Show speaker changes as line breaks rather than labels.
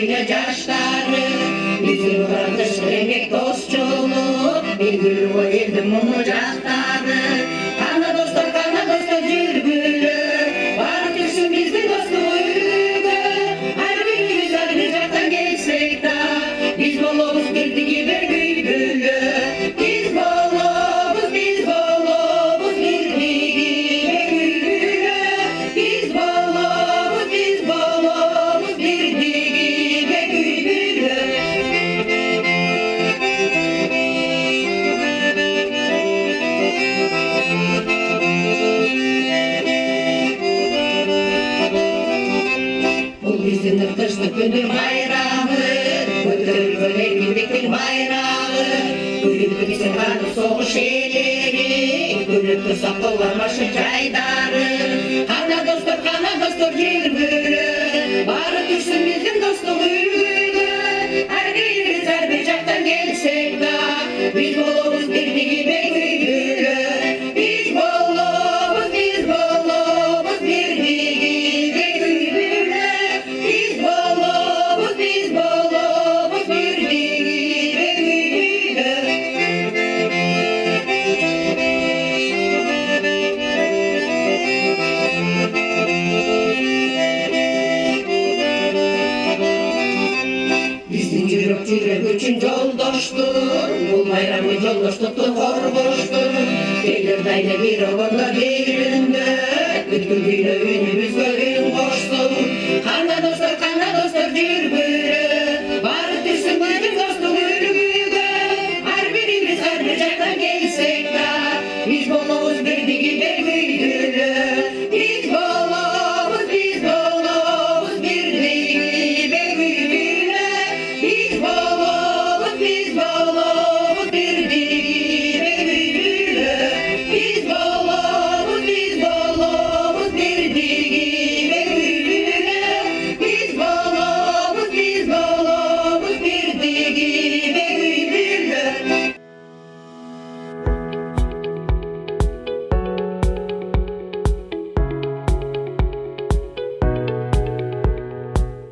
öyle yaşları. Bizim kardeş emek dostçuluğu, bir gül o eldim umacakları. Kana dostlar cürbülü, var düşün bizim dostluğuydu. Her birimiz ayrıcaktan geçsek de, biz bolumuz girdi gibi güybülü. Biz bolumuz girdi gibi güybülü. Biz bolumuz girdi gibi güybülü. Bu bizim kışlık günün bayramı, götürür böyle birlikte bayrağı. Gülüp bizim vardı soğuş elleri, gülüp dursak dolar başı çaydarı. Kana dostlar cirbülü, var düşsün bizim dostluk ülgülü. Her birimiz her bir caktan gelsek de, biz bolumuz girdi gibi güybülü. Biz bolumuz girdi gibi güybülü. Biz bolumuz girdi gibi güybülü. Bizim cürek üçün yoldaştır, bu bayramı yoldaşlıkta horboştur. Gelir dayla bir ovanda birinde, bütün güne ünümü